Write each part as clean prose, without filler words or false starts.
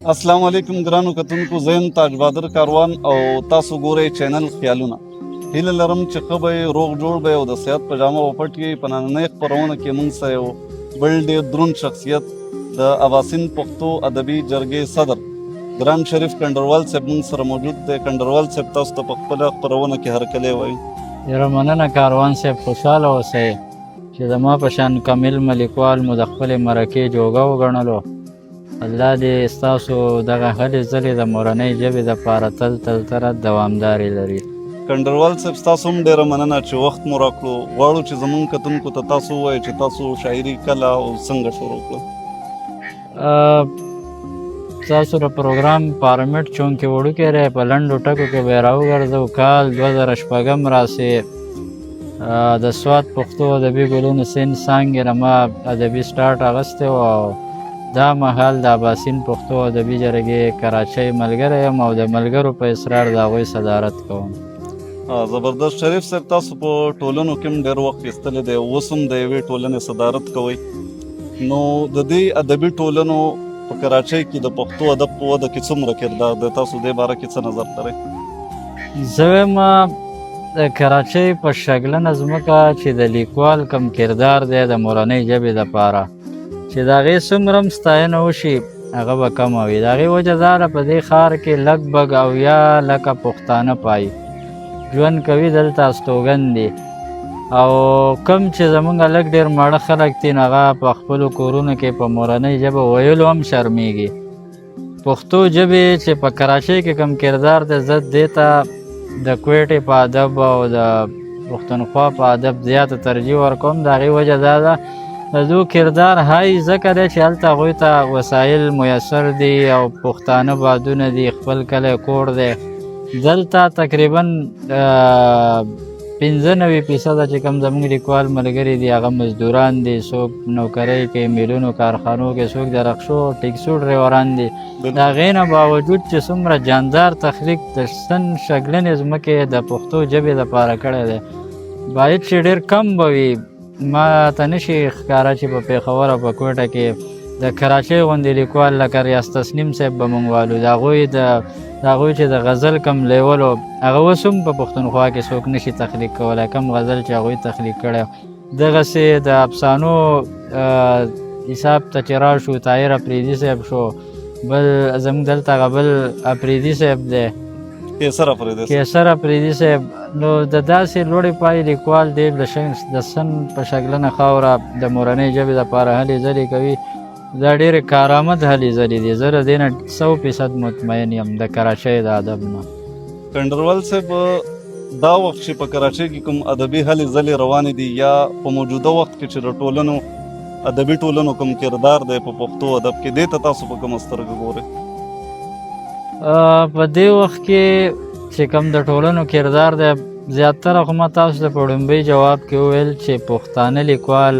السلام علیکم ګرانو کتونکو، زه یم تاج بادر کاروان او تاسو ګورئ چینل خیالونه. هیله لرم چې ښه به یې، روغ جوړ به یې او د صحت په جامه به پټ یې. په نننۍ خپرونه کې موږ سره یو بل ډېر دروند شخصیت د اباسین پښتو ادبي جرګې صدر ګران شریف کنډروال صاحب موږ سره موجود دی. کنډروال صاحب، تاسو ته په خپله خپرونه کې هرکلی وایو. ډېره مننه کاروان صاحب، خوشحاله اوسئ چې زما په شان کامل لیکوال مو د خپلې مرکې جوګه وګڼلو. الله دې ستاسو دغه هلې ځلې د مورنۍ ژبې دپاره تل تل تره دوامدارې لري. کنډروال صاحب، ستاسو هم ډېره مننه چې وخت مو راکړو. غواړو چې زموږ کتونکو ته تاسو ووایئ چې تاسو شاعري کله او څنګه شروع کړه. ستاسو د پروګرام فارمیټ چونکې وړوکی دی، په لنډو ټکو کې به یې راوګرځو. کال 2006 راسې د سوات پښتو ادبي ګلونو سین څانګې نه ما ادبي سټارټ اخیستی و او دا مهال د اباسین پښتو ادبي جرګې کراچۍ ملګری یم او د ملګرو په اصرار د هغوی صدارت کوم. زبردست. شریف صاحب، تاسو په ټولنو کې هم ډېر وخت ایستلی دی، اوس هم د یوې ټولنې صدارت کوئ. نو د دې ادبي ټولنو په کراچۍ کې د پښتو ادب په وده کې څومره کردار دی؟ تاسو دې باره کې څه نظر لرئ؟ زه وایم د کراچۍ په شګلنه ځمکه چې د لیکوال کم کردار دی د مورنۍ ژبې دپاره، چې د هغې څومره هم ستاینه وشي هغه به کمه وي. د هغې وجه دا ده په دې ښار کې لږ بږ 70 لکه پښتانه پایي ژوند کوي، دلته استوګن دي. او کم چې زمونږ لږ ډېر ماړه خلک دي نو هغه په خپلو کورونو کې په مورنۍ ژبه ویلو هم شرمېږي. پښتو ژبې چې په کراچۍ کې کم کردار دی، زه دې ته د کویټې په ادب او د پښتونخوا په ادب زیاته ترجیح ورکوم. د هغې وجه دا ده د دو کردار هاي ځکه دی چې هلته هغوی ته وسایل میسر دي او پښتانه بادونه دي، خپل کلی کور دی. دلته تقریبا 95% چې کوم زموږ لیکوال ملګري دي هغه مزدوران دي، څوک نوکرۍ کوي، میلونو کارخانو کې، څوک د رکشو ټیکسو ډریوران دي. د هغې نه باوجود چې څومره جاندار تخلیق د سن شګلنې ځمکې د پښتو ژبې دپاره کړی دی، باید چې ډېر کم به وي. ما ته نشي ښکاره چې په پېښور او په کوټه کې د کراچۍ غوندې لیکوال لکه ریاض تسنیم صاحب به موږ والو، د هغوی چې د غزل کم لیول و هغه اوس هم په پښتونخوا کې څوک نشي تخلیق کولی، کم غزل چې هغوی تخلیق کړی. دغسې د افسانو حساب ته چې راشو، طاهر اپریدي صاحب شو، بل زموږ دلته هغه بل اپریدي صاحب دی، کیسر اپریدي صاحب. نو د داسې لوړې پایې لیکوال دی د سن په شګلنه خاوره د مورنۍ ژبې دپاره هلې ځلې کوي. دا ډېرې کارآمد هلې ځلې دي. زه د دې نه 100% مطمئن یم د کراچۍ د ادب نه. کنډروال صاحب، دا وخت چې په کراچۍ کې کوم ادبي هلې ځلې روانې دي یا په موجوده وخت کې چې د ټولنو ادبي ټولنو کوم کردار دی په پښتو ادب کې، دې ته تاسو په کومه سترګه ګورئ؟ په دې وخت کې چې کوم د ټولنو کردار دی، زیاتره خو ما تاسو ته په ړومبۍ جواب کې وویل چې پښتانه لیکوال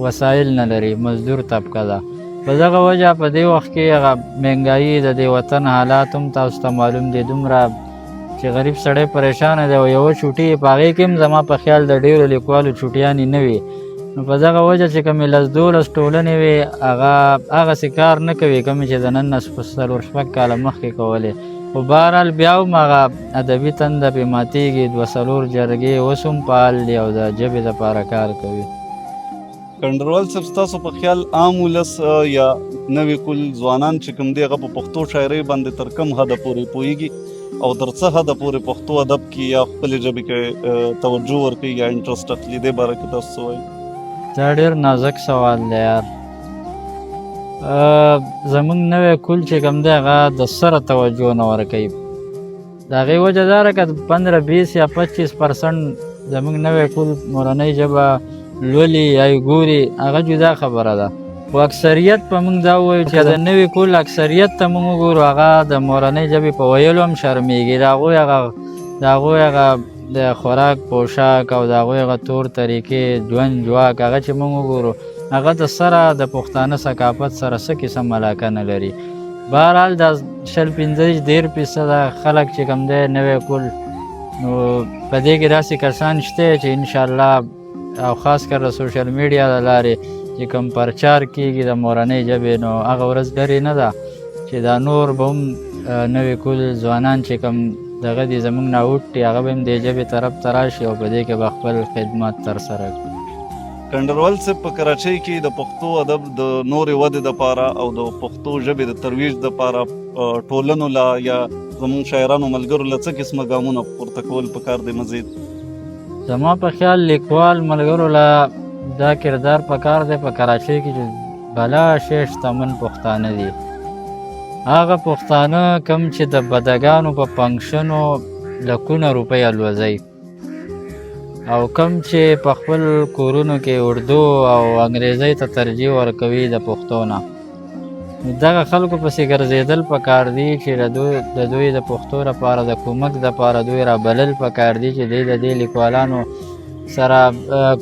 وسایل نه لري، مزدور طبقه ده. په دغه وجه په دې وخت کې هغه مهنګایي د دې وطن حالات هم تاسو ته معلوم دي، دومره چې غریب سړی پریشانه دی او یوه چوټي یې په هغې کې هم زما په خیال د ډېرو لیکوالو چوټیانې نه وي. نو په دغه وجه چې کومې 10-12 ټولنې وي هغه هغسې کار نه کوي کومې چې د نن نه 4-5 کاله مخکې کولې. خو بهرحال بیا هم هغه ادبي تنده پرې ماتېږي. 2-4 جرګې اوس هم فعال دي او د ژبې دپاره کار کوي. کنډروال صاحب، ستاسو په خیال عام ولس یا نوي کل ځوانان چې کوم دی هغه په پښتو شاعرۍ باندې تر کوم حده پورې پوهېږي او تر څه حده پورې پښتو ادب کې یا خپلې ژبې کې توجه ورکوي یا انټرسټ اخلي؟ دې باره کې تاسو څه وایي؟ دا ډېر نازک سوال دی یار. زموږ نوی کل چې کوم دی هغه د سره توجه نه ورکوي. د هغې وجه دا ده که 15-20 یا 25% زموږ نوی کل مورنۍ ژبه لولي یا یې ګوري هغه جدا خبره ده، خو اکثریت په موږ دا ووایو چې د نوي کل اکثریت ته موږ وګورو هغه د مورنۍ ژبې په ویلو هم شرمېږي. د هغوی هغه د خوراک پوشاک او د هغوی هغه طور طریقې ژوند جواک هغه چې موږ وګورو هغه د سره د پښتانه ثقافت سره څه قسم علاقه نه لري. بهرحال دا 15-10% خلک چې کوم دی نوی کل، نو په دې کې داسې کسان شته چې انشاءالله او خاص کر د سوشل میډیا د لارې چې کوم پرچار کېږي د مورنۍ ژبې، نو هغه ورځ لرې نه ده چې چې دا نور به هم نوې کول ځوانان چې کوم دغه دي زموږ نه اوټ دي هغه به هم دې ژبې طرف ته راشي او په دې کې به خپل خدمات ترسره کړي. کنډروال صاحب په کراچۍ کې د پښتو ادب د نورې ودې دپاره او د پښتو ژبې د ترویج دپاره ټولنو له یا زموږ شاعرانو ملګرو له څه قسمه ګامونه پورته کول پکار دی مزید؟ زما په خیال لیکوال ملګرو له دا کردار پکار دی په کراچۍ کې چې بلا شی شتمن پښتانه دي. هغه پښتانه کم چې د بدګانو په فنکشنو لکونه روپۍ الوځي او کم چې په خپل کورونو کې اردو او انګریزۍ ته ترجیح ورکوي د پښتو نه، دغه خلکو پسې ګرځېدل پکار دي چې د دوی د پښتو لپاره د کومک دپاره دوی رابلل پکار دي چې دوی د دې لیکوالانو سره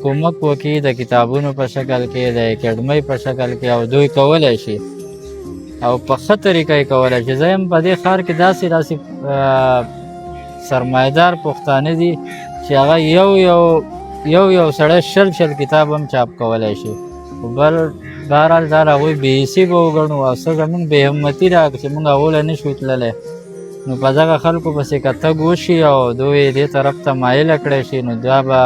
کومک وکړي د کتابونو په شکل کې د اکیډمۍ په شکل کې او دوی کولی شي او په ښه طریقه یې کولی شي. زه یم په دې ښار کې داسې سرمایهدار پښتانه دي چې هغه یو سړی شل کتاب هم چاپ کولی شي. بهرحال دا د هغوی بېحسي به وګڼو او څه زموږ بې همتي ده چې موږ هغو له نه شو تللی، نو په دغه خلکو پسې که تګ وشي او دوی دې طرف ته مایله کړی شي نو دا به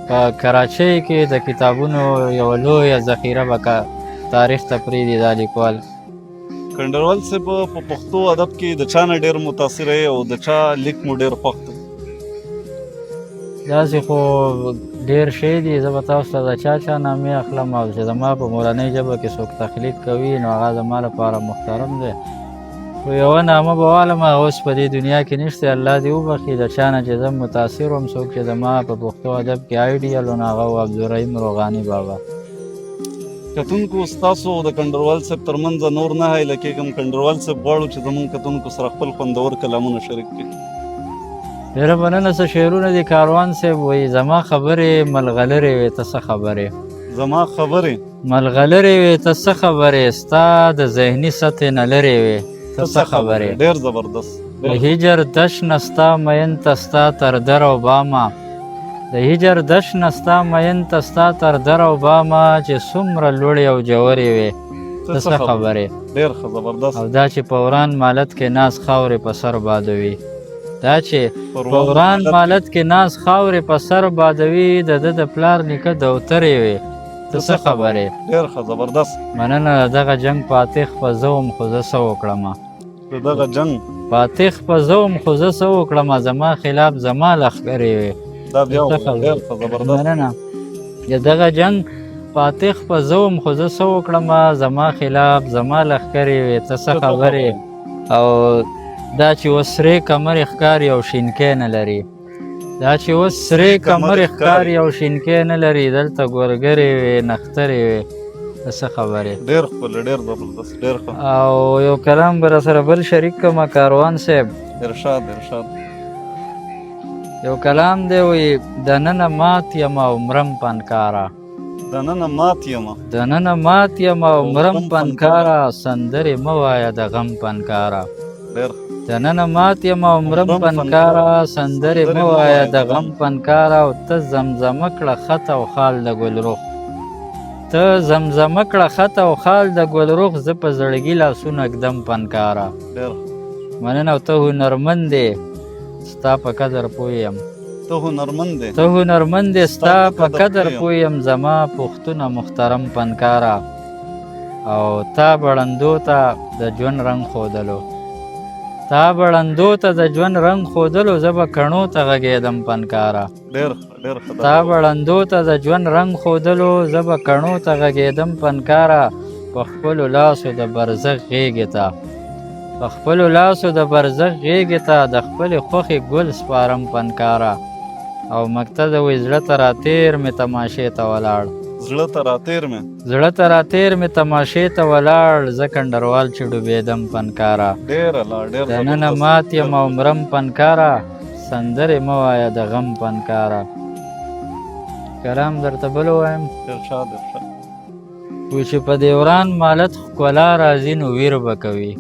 په کراچۍ کې د کتابونو یوه لویه ذخیره به تاریخ ته پرېږدي دا لیکوال. کنډروال صاحب په پښتو ادب کې د چا نه ډېر متاثره یې او د چا لیک مو ډېر خوښ دی؟ داسې خو ډېر شی دي، زه به تاسو ته د چا نامې اخلم او چې زما په مورنۍ ژبه کې څوک تخلیق کوي نو هغه زما لپاره محترم دی. خو یوه نامه به والم هغه اوس په دې دنیا کې نشته، الله دې وبخي. د چا نه چې زه متاثر وم څوک چې زما په پښتو ادب کې آیډیل و نو هغه و عبدالرحیم روغاني بابا. کتونکو ستاسو د کنډروال صاحب ترمنځ نور نه هیله کېږم، کنډروال صاحب غواړو چې زموږ کتونکو سره خپل خوندور کلامونه شریک کړي. ډېره مننه. څه شعرونه دي کاروان صاحب وایي زما خبرې ملغلرې وې ته څه خبرې، زما خبرې ملغلرې وې ته څه خبرې، ستا د ذهني سطحې نه لرې وې ته څه خبرې. ډېر زبردست. د هجر دش نستا مین تستا تر در او بامه، د هجر دش نستا مین تستا تر در او بامه چې څومره لوړې او جوړې وې ته څه خبرې. ډېر ښه زبردست. او دا چې په وران مالت کې ناز خاورې په سر بادوي، دا چې په وران مالت کې ناز خاورې په سر بادوي د ده د پلار نیکه دوترې وې ته څه خبرې. ډېر ښه زبردست. مننه. دغه جنګ فاتح په زه وم خو زه څه وکړمه، د دغه جنګ فاتح په زه وم خو زه څه وکړمه، زما خلاف زما لښکرې وې. دا بیا ډېر ښه زبردست. مننه. د دغه جنګ فاتح په زه وم خو زه څه وکړمه، زما خلاف زما لښکرې وې ته څه خبرې. او دا چې اوس سرې کمرې ښکاري او شینکۍ نه لري، دا چې اوس سرې کمرې ښکاري او شینکۍ نه لري، دلته ګورګرې وې نخترې وې ته څه خبرې. ډېر ښکلی، ډېر زبردست، ډېر ښه. او یو کلام به راسره بل شریک کړمه کاروان صاحب. ارشاد ارشاد. یو کلام دی وایي دننه مات یم او مرم پنکاره، دننه مات یم، دننه مات یم او مرم پنکاره، سندرې مه وایه د غم پنکاره. ډېر دننه مات یم او مرم پنکاره، سندرې مه وایه د غم پنکاره. او ته زمزمه کړه خط او خال د ګلرخ، ته زمزمه کړه خط او خال د ګلرخ، زه په زړګي لاسونه ږدم پنکاره. ډېر مننه. او ته هنرمند یې ستا په قدر پوه یم، ته هنرمند یې، ته هنرمند یې ستا په قدر پوه یم، زما پښتونه محترم پنکاره. او تا بړندو ته د ژوند رنګ ښودلو، تا بړندو ته د ژوند رنګ ښودلو، زه به کڼو ته غږېدم پنکاره. ډېر ډېر ښه. تا بړندو ته د ژوند رنګ ښودلو، زه به کڼو ته غږېدم پنکاره. په خپلو لاسو د برزخ غېږې ته، په خپلو لاسو د برزخ غېږې ته، د خپلې خوښې ګل سپارم پنکاره. او مکتب وی زړه ته راتېر مې تماشې ته ولاړ، زړه ته راتېر مې، زړه ته راتېر مې تماشې ته ولاړ، زه کنډروال چې ډوبېدم پنکاره. ډېره لا ډېر دننه مات یم او مرم پنکاره، سندرې مه وایه د غم پنکاره. کلام درته بل ووایم. ارشاد ارشاد. وی چې په دوران مالت ښکلا راځي نو ویر به کوي،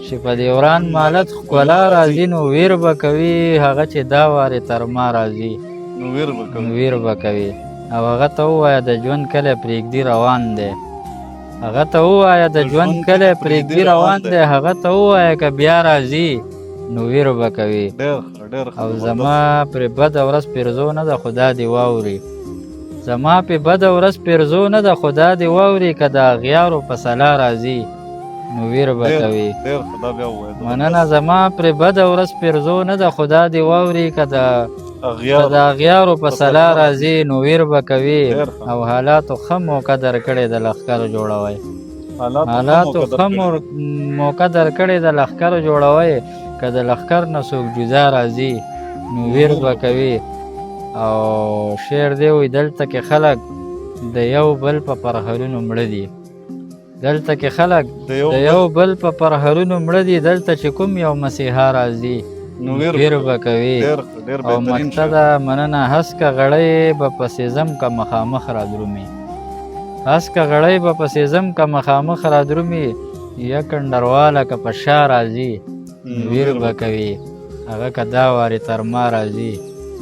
چې په دوران مالت ښکلا راځي نو ویر به کوي، هغه چې دا وارې تر ما راځي نو ویر به کوي، ویر به کوي. او هغه ته ووایه د ژوند کلی پرېږدي روان دی، هغه ته ووایه د ژوند کلی پرېږدي روان دی، هغه ته ووایه که بیا راځي نو ویر به کوي. او زما پرې بده ورځ پیرزو نه ده خو دا دې واوري، زما پې بده ورځ پیرزو نه ده خو دا دې واوري، که د اغیارو په سلا راځي نو ویر به کوي. مننه زما پرې بده ورځ پیرزو نه ده خو دا دې واوري، که د اغیارو په سلا راځي نو ویر به کوي. او حالاتو ښه موقع درکړې د لښکر جوړوئ، حالاتو ښه موقع درکړې د لښکر جوړوئ، که د لښکر نه څوک جدا راځي نو ویر به کوي. او شعر دی وایي دلته کې خلک د یو بل په پرهرونو مړه دي، دلته کې خلک د یو بل په پرهرونو مړه دي، دلته چې کوم یو مسیحا راځي نو ویر به کوي. او مقصده مننه هسکه غړی به پسې ځم که مخامخ را درومي، هسکه غړی به پسې ځم که مخامخ را درومي، یا کنډرواله که په شا راځي نو ویر به کوي، هغه که دا وارې تر ما راځي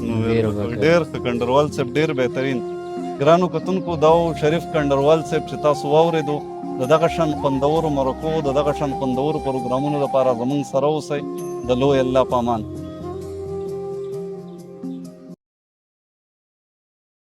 نو ویر به کوي. ډېر ښه کنډروال صاحب، ډېر بهترین. ګرانو کتونکو دا و شریف کنډروال صاحب چې تاسو واورېدو. د دغه شان خوندورو مرکو، د دغه شان خوندورو پروګرامونو لپاره زموږ سره اوسئ. د لوی الله په امان.